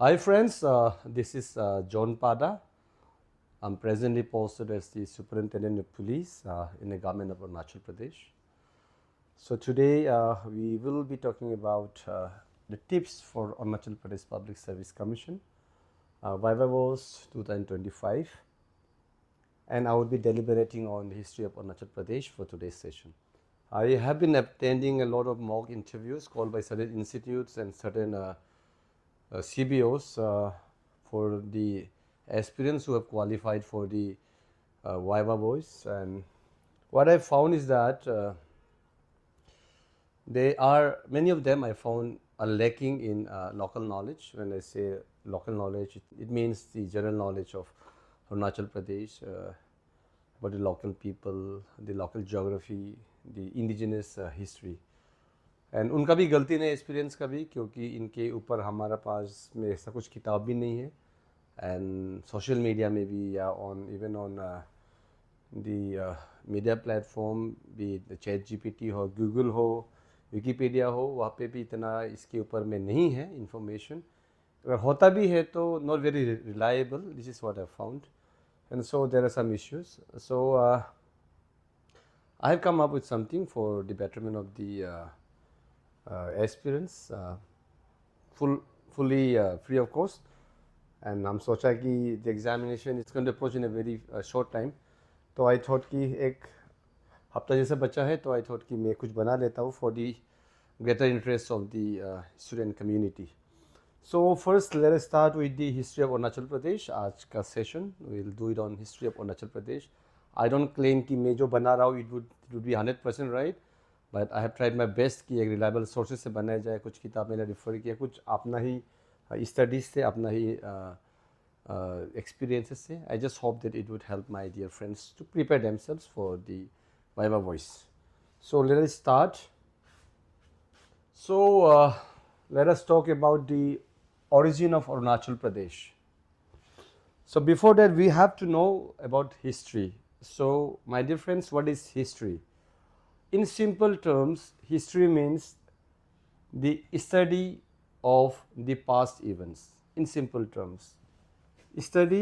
Hi friends, this is John Pada. I'm presently posted as the Superintendent of Police in the government of Arunachal Pradesh. So today we will be talking about the tips for Arunachal Pradesh Public Service Commission, Viva Voce 2025, and I will be deliberating on the history of Arunachal Pradesh for today's session. I have been attending a lot of mock interviews called by certain institutes and certain CBOs for the aspirants who have qualified for the Viva Voce, and what I found is that many of them I found are lacking in local knowledge. When I say local knowledge, it means the general knowledge of Arunachal Pradesh, about the local people, the local geography, the indigenous history. And उनका भी गलती नहीं, experience का भी, क्योंकि इनके ऊपर हमारा पास में ऐसा कुछ किताब भी नहीं है, एंड सोशल मीडिया में भी या on even on the media platform भी चैट जीपीटी हो, गूगल हो, विकीपीडिया हो, वहाँ पे भी इतना इसके ऊपर में नहीं है इंफॉर्मेशन. अगर होता भी है तो not very reliable. This is what I found, and so there are some issues. So I have come up with something for the betterment of the aspirants, fully free of cost, and हम सोचा कि the examination is going to approach in a very short time, तो I thought कि एक हफ्ता जैसा बचा है, तो I thought कि मैं कुछ बना लेता हूँ for the greater interest of the student community. So first let us start with the history of Arunachal Pradesh. आज का session we'll do it on history of Arunachal Pradesh. I don't claim कि मैं जो बना रहा हूँ it would be 100% right, but I have tried my best कि एक रिलायबल सोर्सेज से बनाया जाए. कुछ किताब मैंने रिफ़र किया, कुछ अपना ही स्टडीज़ से, अपना ही एक्सपीरियंसेस से. I just hope that it would help my dear friends to prepare themselves for the viva voce. So let us start. So let us talk about the origin of Arunachal Pradesh. So before that we have to know about history. So my dear friends, what is history? In simple terms, history means the study of the past events. In simple terms, study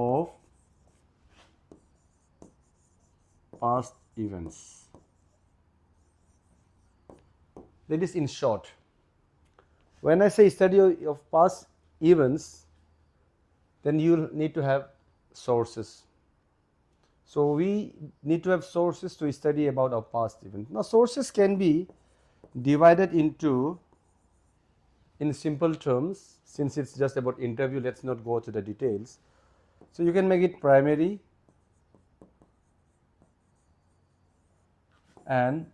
of past events. That is in short. When I say study of past events, then you need to have sources. So we need to have sources to study about our past events. Now sources can be divided into, in simple terms, since it's just about interview, let's not go to the details. So you can make it primary and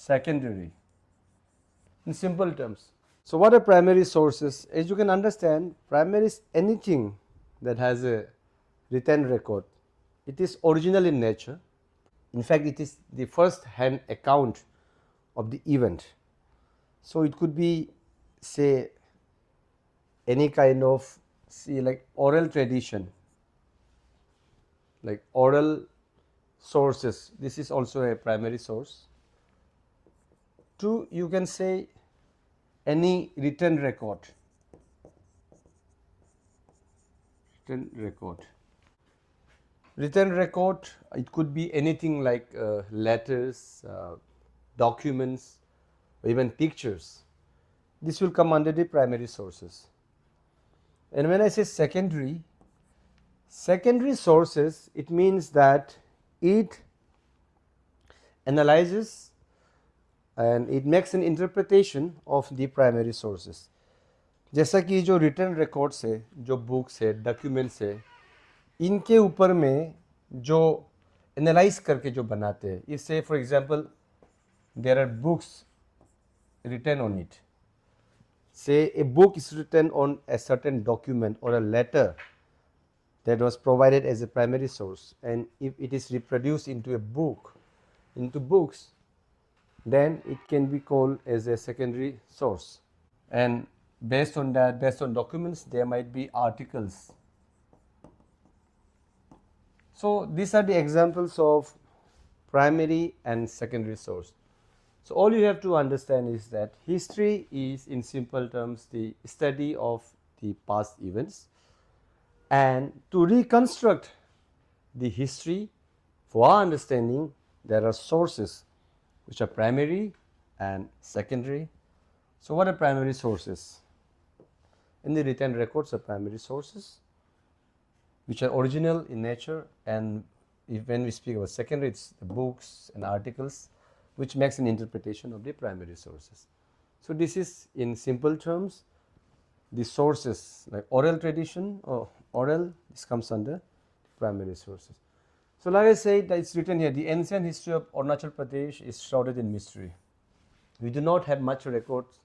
secondary, in simple terms. So what are primary sources? As you can understand, primary is anything that has a written record. It is original in nature. In fact, it is the first hand account of the event. So it could be, say, any kind of, see, like oral tradition, like oral sources. This is also a primary source. Two, you can say any written record. Written record, it could be anything like letters, documents, or even pictures. This will come under the primary sources. And when I say secondary sources, it means that it analyzes and it makes an interpretation of the primary sources. जैसा कि जो written records है, जो books है, documents है, इनके ऊपर में जो एनालाइज करके जो बनाते हैं. If say for example there are books written on it, say a book is written on a certain document or a letter that was provided as a primary source, and if it is reproduced into books, then it can be called as a secondary source. And based on that, based on documents, there might be articles. So these are the examples of primary and secondary source. So all you have to understand is that history is, in simple terms, the study of the past events, and to reconstruct the history for our understanding, there are sources which are primary and secondary. So what are primary sources? In the written records are primary sources which are original in nature, and when we speak about secondary, it's the books and articles which makes an interpretation of the primary sources. So this is, in simple terms, the sources like oral tradition or oral, this comes under primary sources. So like I said, it's written here, the ancient history of Arunachal Pradesh is shrouded in mystery. We do not have much records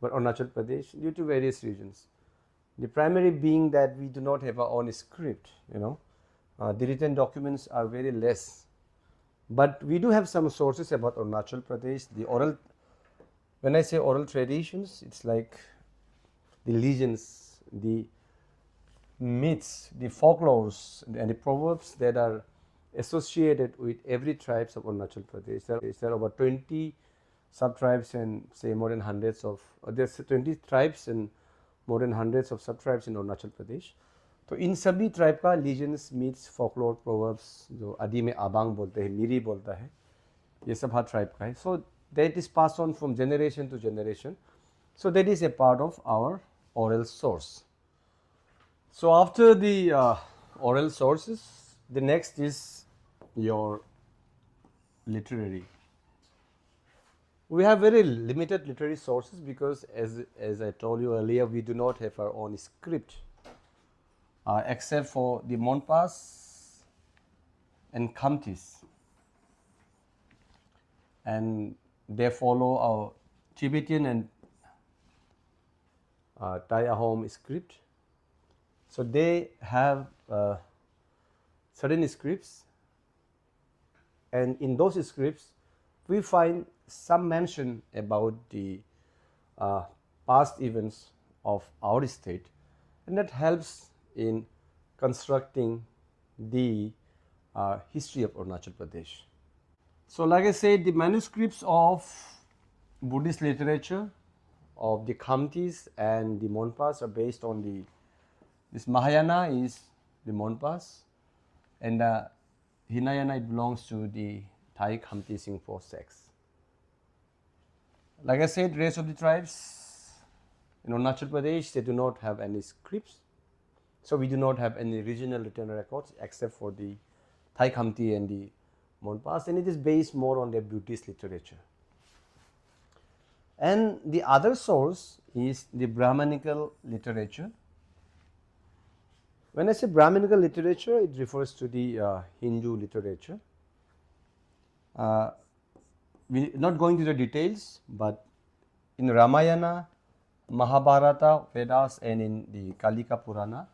about Arunachal Pradesh due to various reasons. The primary being that we do not have our own script, the written documents are very less. But we do have some sources about Arunachal Pradesh, the oral, when I say oral traditions, it's like the legends, the myths, the folklores and the proverbs that are associated with every tribes of Arunachal Pradesh. There are about 20 sub-tribes and say more than hundreds of, there's 20 tribes and more than hundreds of sub-tribes in Arunachal Pradesh. तो इन सभी tribe का legends, myths, folklore, proverbs, जो आदि में आबांग बोलते हैं, मिरी बोलता है, ये सब हर ट्राइब का है. So that is pass on from generation to generation. So that is a part of our oral source. So after the oral sources, the next is your literary. We have very limited literary sources because as I told you earlier, we do not have our own script except for the Monpas and Khamtis, and they follow our Tibetan and Thai Ahom script. So they have certain scripts, and in those scripts we find some mention about the past events of our state, and that helps in constructing the history of Arunachal Pradesh. So like I said, the manuscripts of Buddhist literature of the Khamtis and the Monpas are based on this Mahayana is the Monpas, and Hinayana, it belongs to the Thai Khamti Singpho sects. Like I said, rest of the tribes in Arunachal Pradesh, they do not have any scripts, so we do not have any regional written records except for the Thai Khamti and the Monpas, and it is based more on their Buddhist literature. And the other source is the Brahmanical literature. When I say Brahmanical literature, it refers to the Hindu literature. We're not going to the details, but in Ramayana, Mahabharata, Vedas, and in the Kalika Purana,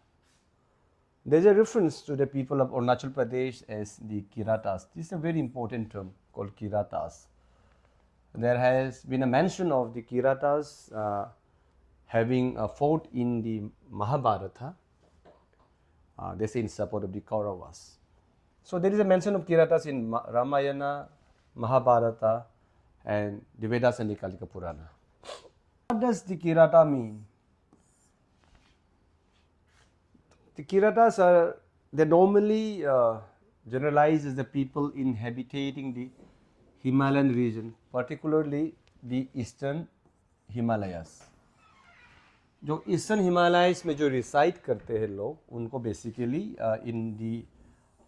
there's a reference to the people of Arunachal Pradesh as the Kiratas. This is a very important term called Kiratas. There has been a mention of the Kiratas having fought in the Mahabharata, they say in support of the Kauravas. So there is a mention of Kiratas in Ramayana, Mahabharata, and the Vedas and the Kalika Purana. What does the Kirata mean? The Kiratas are, they normally generalize as the people inhabiting the Himalayan region, particularly the eastern Himalayas. जो eastern Himalayas में जो reside करते हैं लोग, उनको basically in the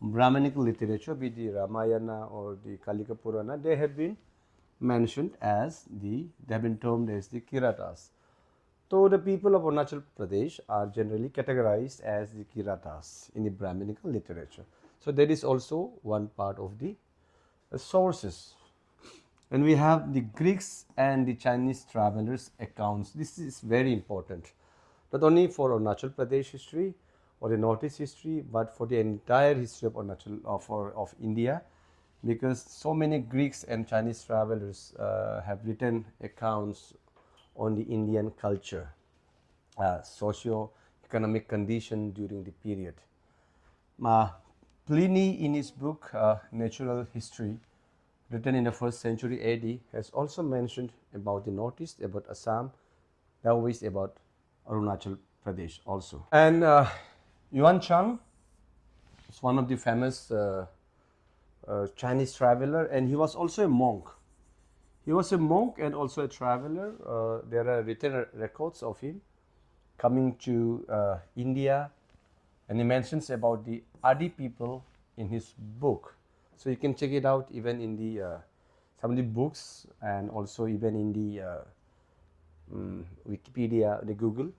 Brahmanical literature, be the Ramayana or the Kalika Purana, they have been mentioned as they have been termed as the Kiratas. So the people of Arunachal Pradesh are generally categorized as the Kiratas in the Brahmanical literature. So that is also one part of the sources. And we have the Greeks and the Chinese travelers accounts. This is very important, not only for Arunachal Pradesh history or the Northeast history, but for the entire history of Arunachal, of India, because so many Greeks and Chinese travelers have written accounts on the Indian culture, socio-economic condition during the period. Pliny in his book Natural History written in the 1st century AD, has also mentioned about the northeast, about Assam, Taoist, about Arunachal Pradesh also. And Yuan Chang is one of the famous Chinese traveler, and he was also a monk. He was a monk and also a traveler. There are written records of him coming to India, and he mentions about the Adi people in his book. So you can check it out even in the some of the books, and also even in the Wikipedia, the Google.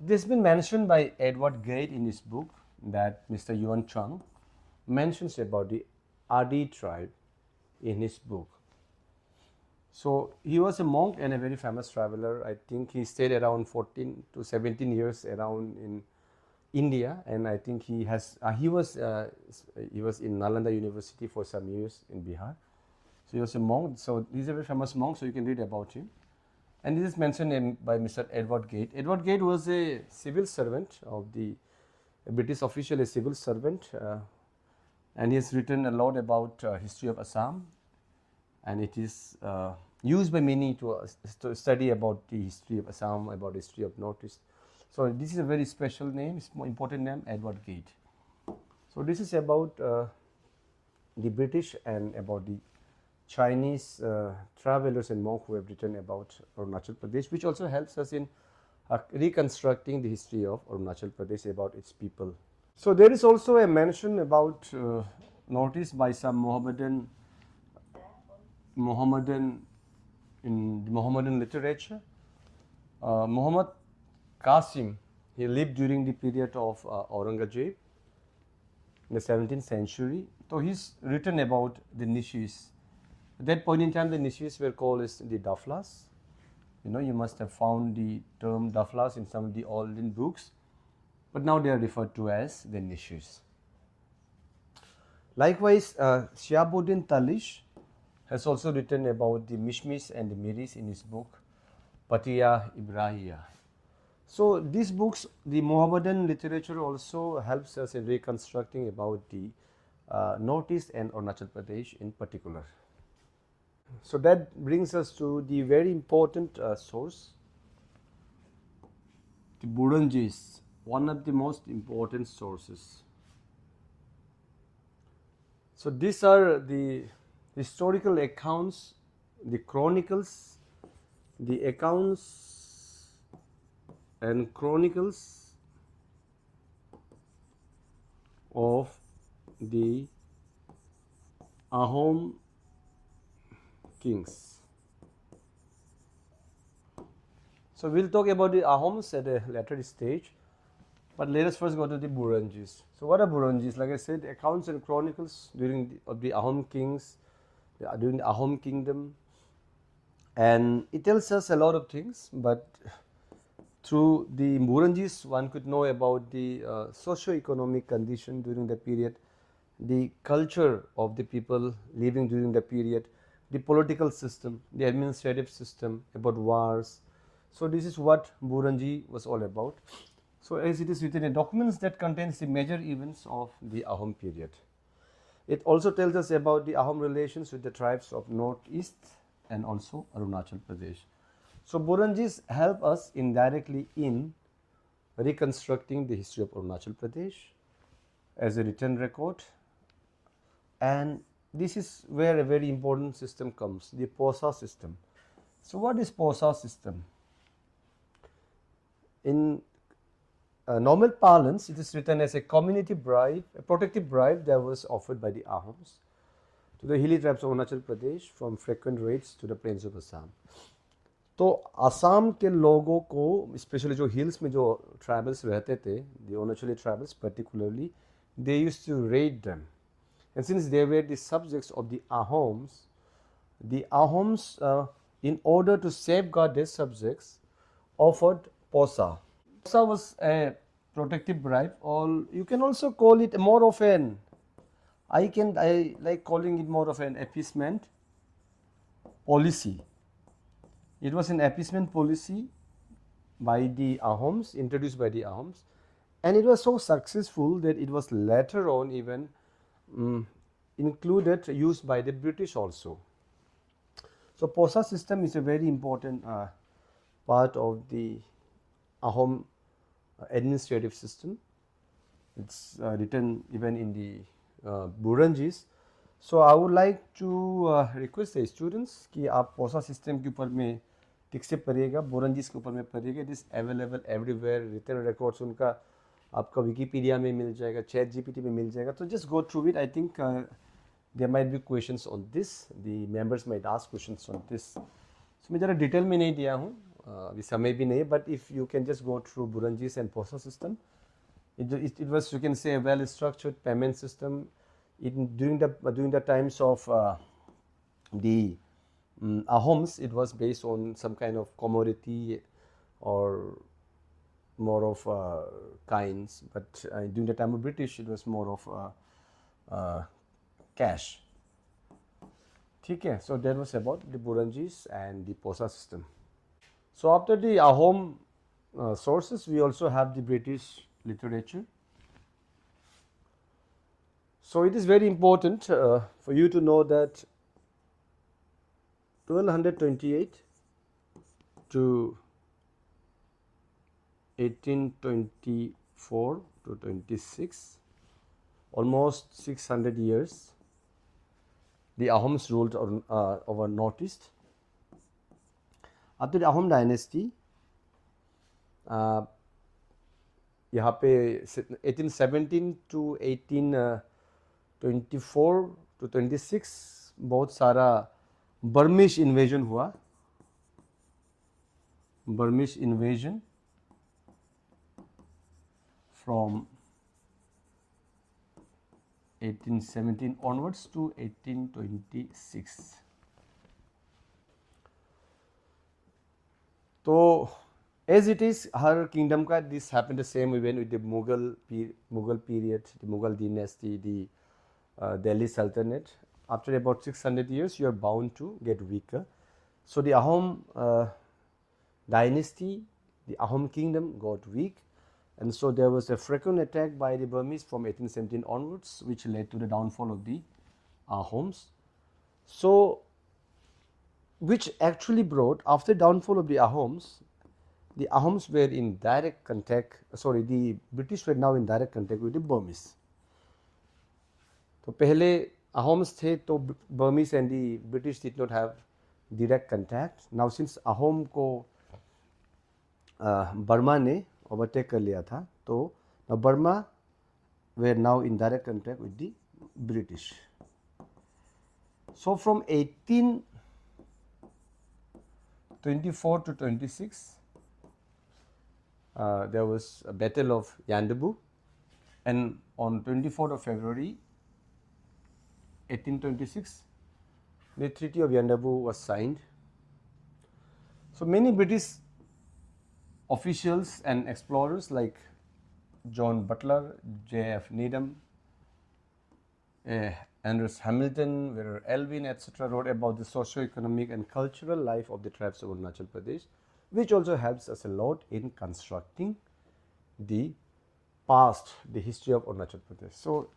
This has been mentioned by Edward Gate in his book, that Mr. Yuan Chang mentions about the Adi tribe in his book. So he was a monk and a very famous traveler. I think he stayed around 14 to 17 years around in India, and I think he was in Nalanda University for some years in Bihar. So he was a monk. So he's a very famous monk. So you can read about him. And this is mentioned by Mr. Edward Gate. Edward Gate was a civil servant of the British official, a civil servant, and he has written a lot about history of Assam, and it is used by many to study about the history of Assam, about the history of Northeast. So this is a very special name, it's more important name, Edward Gate. So this is about the British and about the Chinese travelers and monks who have written about Arunachal Pradesh, which also helps us in reconstructing the history of Arunachal Pradesh, about its people. So there is also a mention about Northeast by some Mohammedan in the Mohammedan literature. Muhammad Qasim, he lived during the period of Aurangzeb in the 17th century. So he's written about the Nishis. At that point in time, the Nishis were called as the Daflas. You know, you must have found the term Daflas in some of the olden books, but now they are referred to as the Nishis. Likewise, Shihabuddin Talish has also written about the Mishmis and the Miris in his book Patiya Ibrahiyya. So these books, the Mohammedan literature also helps us in reconstructing about the Northeast and Arunachal Pradesh in particular. So that brings us to the very important source, the Buranjis, one of the most important sources. So these are the historical accounts, the chronicles, the accounts and chronicles of the Ahom kings. So we'll talk about the Ahoms at a later stage, but let us first go to the Buranjis. So what are Buranjis? Like I said, accounts and chronicles of the Ahom kings, during the Ahom kingdom, and it tells us a lot of things, but through the Buranjis one could know about the socio-economic condition during the period, the culture of the people living during the period, the political system, the administrative system, about wars. So this is what Buranji was all about. So as it is written in documents that contains the major events of the Ahom period. It also tells us about the Ahom relations with the tribes of Northeast and also Arunachal Pradesh. So Buranjis help us indirectly in reconstructing the history of Arunachal Pradesh as a written record, and this is where a very important system comes, the Posa system. So what is Posa system? In normal parlance, it is written as a community bribe, a protective bribe that was offered by the Ahoms to the hilly tribes of Arunachal Pradesh from frequent raids to the plains of Assam. तो असम के लोगों को specially जो hills में जो tribals रहते थे, the Arunachali tribals particularly, they used to raid them. And since they were the subjects of the Ahoms, in order to safeguard their subjects, offered Posa. Posa was a protective bribe, or you can also call it more of an, I like calling it more of an appeasement policy. It was an appeasement policy by the Ahoms, introduced by the Ahoms, and it was so successful that it was later on even used by the British also. So Posa system is a very important part of the Ahom administrative system. It's written even in the Buranjis. So I would like to request the students कि आप पोसा system के ऊपर में ठीक से पढ़िएगा, बुरंजिस के ऊपर में पढ़िएगा. It is available everywhere. Written records उनका आपका विकीपीडिया में मिल जाएगा, चैट जीपीटी में मिल जाएगा. तो just go through it. I think there might be questions on this. The members might ask questions on this. So मैं ज़रा डिटेल में नहीं दिया हूँ, अभी समय भी नहीं है, but if you can just go through Buranjis and Posa system. It was, you can say, a well structured payment system during the times of the Ahoms. It was based on some kind of commodity or more of kinds, but during the time of British it was more of cash. Okay, so that was about the Buranjis and the Posa system. So after the Ahom sources, we also have the British literature. So it is very important for you to know that 1228 to 1824 to 26, almost 600 years, the Ahoms ruled over Northeast. After the Ahom dynasty, यहाँ पे 1817 to 1824 to 26 बहुत सारा बर्मिश invasion हुआ. बर्मिश invasion from 1817 onwards to 1826. तो as it is, her kingdom ka, this happened the same even with the Mughal period, the Mughal dynasty, the Delhi Sultanate. After about 600 years, you are bound to get weaker. So the Ahom dynasty, the Ahom kingdom got weak, and so there was a frequent attack by the Burmese from 1817 onwards, which led to the downfall of the Ahoms. So, which actually brought, after downfall of the Ahoms were in direct contact, the British were now in direct contact with the Burmese. तो पहले Ahoms थे तो Burmese and the British did not have direct contact. Now since Ahom को Burma ने overtake कर लिया था, तो now Burma were now in direct contact with the British. So from 1824 to 26, there was a battle of Yandabu, and on 24th of February 1826 the Treaty of Yandabu was signed. So many British officials and explorers like John Butler, J.F. Needham, Andrews Hamilton, Wheeler Elwin, etc. wrote about the socio-economic and cultural life of the tribes of Arunachal Pradesh, which also helps us a lot in constructing the past, the history of Arunachal Pradesh. So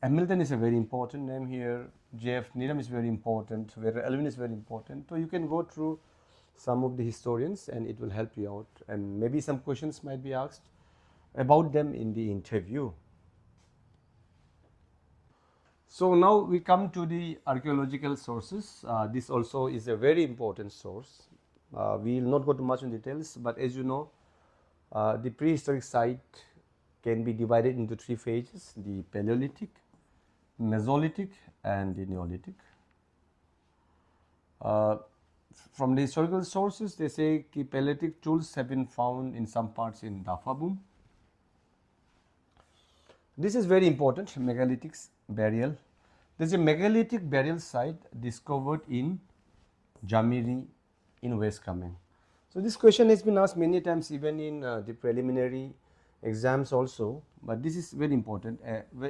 Hamilton is a very important name here, J.F. Needham is very important, Wheeler Elwin is very important. So you can go through some of the historians and it will help you out, and maybe some questions might be asked about them in the interview. So now we come to the archaeological sources. This also is a very important source. We will not go too much in details, but as you know, the prehistoric site can be divided into three phases: the Paleolithic, Mesolithic and the Neolithic. From the historical sources, they say that Paleolithic tools have been found in some parts in Dafabum. This is very important, megalithic burial. There is a megalithic burial site discovered in Jamiri in West Kamen. So this question has been asked many times even in the preliminary exams also, but this is very important.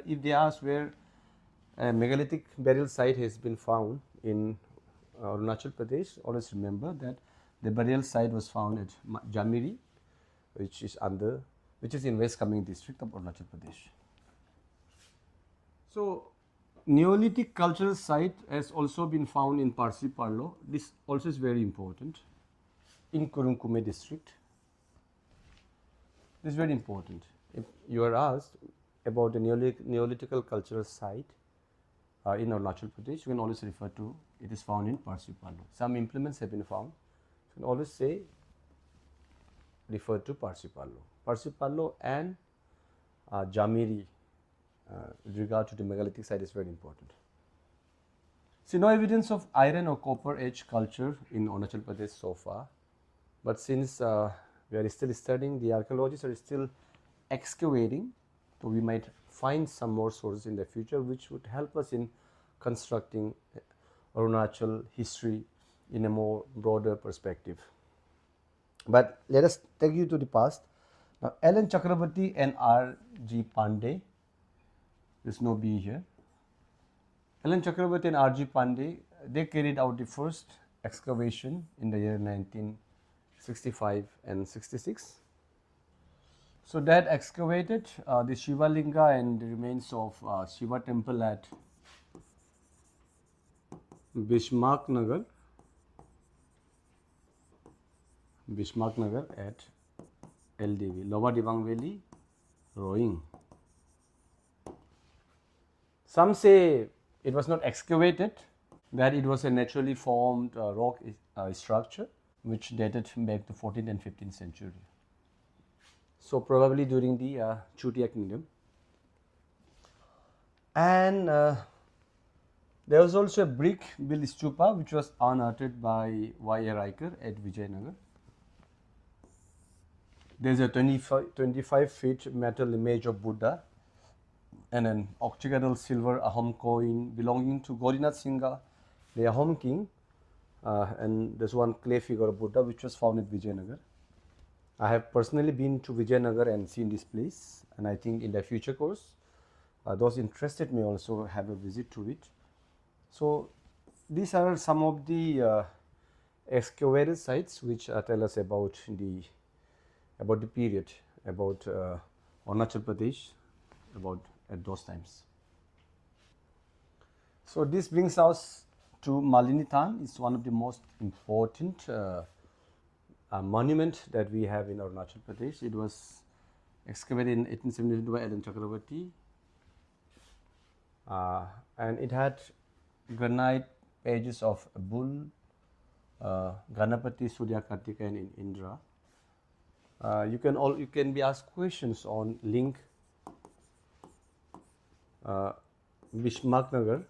If they ask where a megalithic burial site has been found in Arunachal Pradesh, always remember that the burial site was found at Jamiri, which is in West Kamen district of Arunachal Pradesh. So Neolithic cultural site has also been found in Parsi Parlo. This also is very important in Kurunkume district. This is very important. If you are asked about a Neolithical cultural site in Arunachal Pradesh, you can always refer to it is found in Parsi Parlo. Some implements have been found. You can always say refer to Parsi Parlo. Parsi Parlo and Jamiri with regard to the megalithic site is very important. See, no evidence of iron or copper age culture in Arunachal Pradesh so far, but since we are still studying, the archaeologists are still excavating, so we might find some more sources in the future which would help us in constructing Arunachal history in a more broader perspective. But let us take you to the past. Now, L.N. Chakrabarti and R.G. Pandey, there is no B here. L.N. Chakrabarti and R.G. Pandey, they carried out the first excavation in the year 1965 and 66. So that excavated the Shiva Linga and the remains of Shiva temple at Bismarck Nagar at LDV, Lower Dibang Valley, Roing. Some say it was not excavated, that it was a naturally formed rock structure which dated back to 14th and 15th century. So probably during the Chutia kingdom. And there was also a brick built stupa which was unearthed by Y.A. Riker at Vijayanagar. There is a 25 feet metal image of Buddha and an octagonal silver Ahom coin belonging to Gaurinath Singha, the Ahom king, and there's one clay figure of Buddha which was found at Vijayanagar. I have personally been to Vijayanagar and seen this place, and I think in the future course, those interested may also have a visit to it. So these are some of the excavated sites which tell us about the period, about Arunachal Pradesh, about at those times. So this brings us to Malinithan. It's one of the most important monument that we have in Arunachal Pradesh. It was excavated in 1872 by L.N. Chakrabarti, and it had granite pages of a bull, Ganapati, Surya, Kartika, and Indra. You can be asked questions on link Bismarck Nagar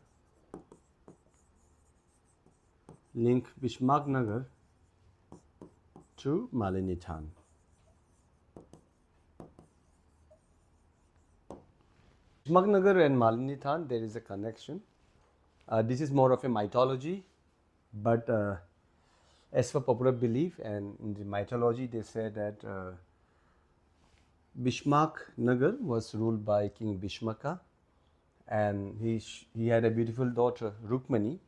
to Malinithan. Bismarck Nagar and Malinithan, there is a connection. This is more of a mythology, but as per popular belief and in the mythology, they say that Bismarck Nagar was ruled by King Bhishmaka, and he had a beautiful daughter Rukmani,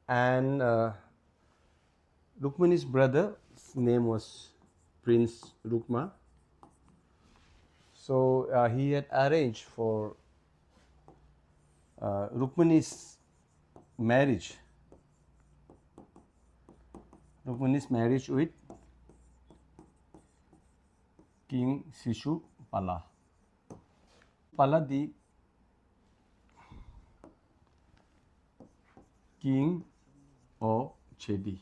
and Rukmani's brother's name was Prince Rukma. So he had arranged for Rukmani's marriage with King Shishupala. Pala, the king of Chedi.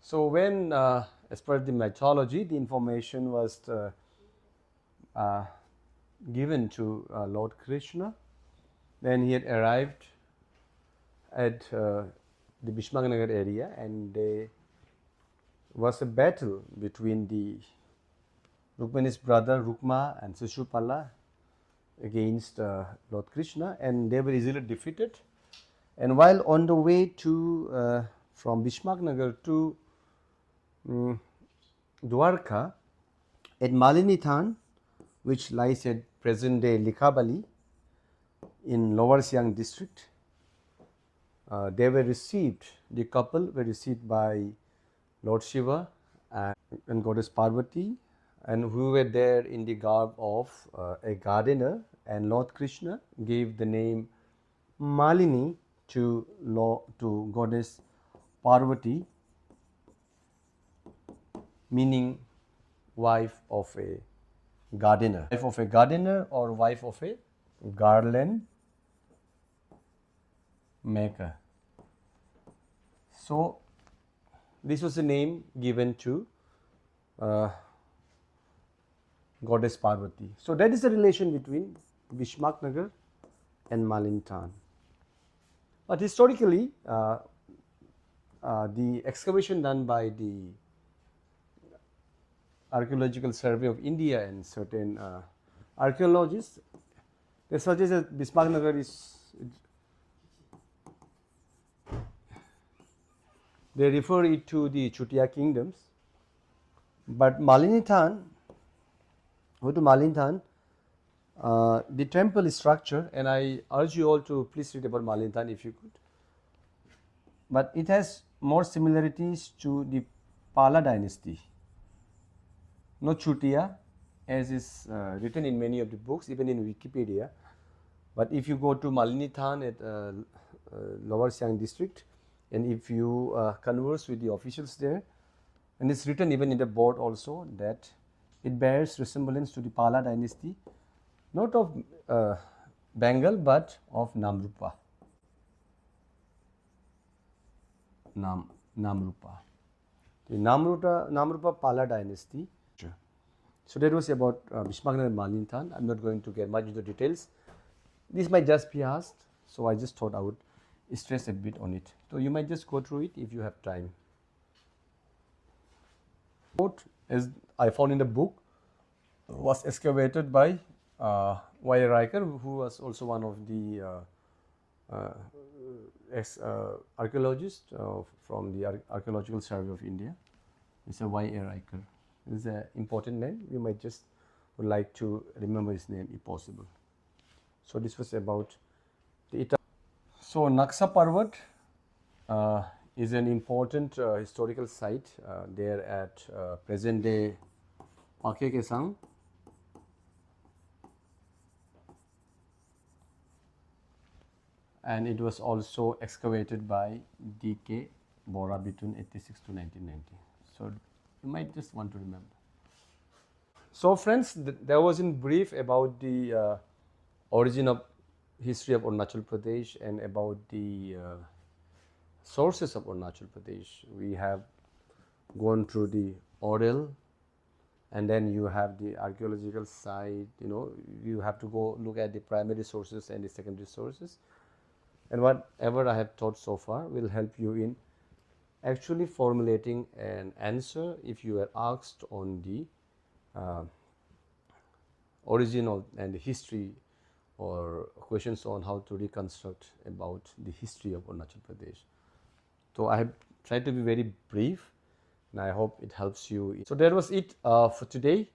So when, as per the mythology, the information was given to Lord Krishna, then he had arrived at the Bismarck Nagar area, and there was a battle between the Rukmani's brother Rukma and Shishupala against Lord Krishna, and they were easily defeated. And while on the way to from Bismarck Nagar to Dwarka, at Malinithan, which lies at present day Likhabali in Lower Siang district, the couple were received by Lord Shiva and Goddess Parvati, and who were there in the garb of a gardener and Lord Krishna gave the name Malini to goddess Parvati, meaning wife of a gardener. Wife of a gardener or wife of a garland maker. So, this was the name given to goddess Parvati. So, that is the relation between Bishmaknagar and Malinithan. But historically, the excavation done by the Archaeological Survey of India and certain archaeologists, they suggest that Bishmaknagar is, they refer it to the Chutia kingdoms, but Malinithan, go to Malinithan, the temple structure, and I urge you all to please read about Malinithan if you could, but it has more similarities to the Pala dynasty, not Chutia, as is written in many of the books, even in Wikipedia. But if you go to Malinithan at Lower Siang district, and if you converse with the officials there, and it's written even in the board also that it bears resemblance to the Pala dynasty, not of Bengal but of Namrupa. Namrupa. The Namrupa Pala dynasty. So that was about Bishmaknagar and Malinithan. I'm not going to get much into details. This might just be asked, so I just thought I would stress a bit on it. So you might just go through it if you have time. What, as I found in the book, was excavated by Y. Riker, who was also one of the archaeologists from the Archaeological Survey of India. It's a Y. Riker. It's an important name. You might just would like to remember his name if possible. So this was about the So Naksa Parvat is an important historical site there at present day Pakekesang. And it was also excavated by D.K. Bora between 86 to 1990. So you might just want to remember. So friends, there was in brief about the origin of history of Arunachal Pradesh and about the sources of Arunachal Pradesh. We have gone through the oral, and then you have the archaeological side. You know, you have to go look at the primary sources and the secondary sources. And whatever I have taught so far will help you in actually formulating an answer if you are asked on the origin of and the history, or questions on how to reconstruct about the history of Arunachal Pradesh. So I have tried to be very brief, and I hope it helps you. So that was it for today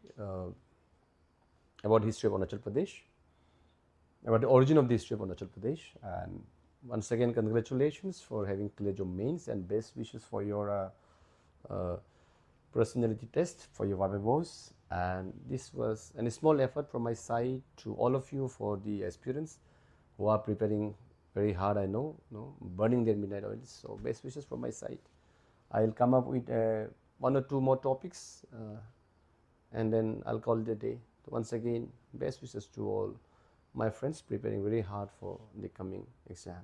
about history of Arunachal Pradesh, about the origin of the history of Arunachal Pradesh. And once again, congratulations for having cleared your mains, and best wishes for your personality test for your Viva Voce. And this was a small effort from my side to all of you for the aspirants who are preparing very hard, I know, burning their midnight oils. So best wishes from my side. I'll come up with one or two more topics and then I'll call it a day. So once again, best wishes to all my friends preparing very hard for the coming exam.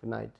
Good night.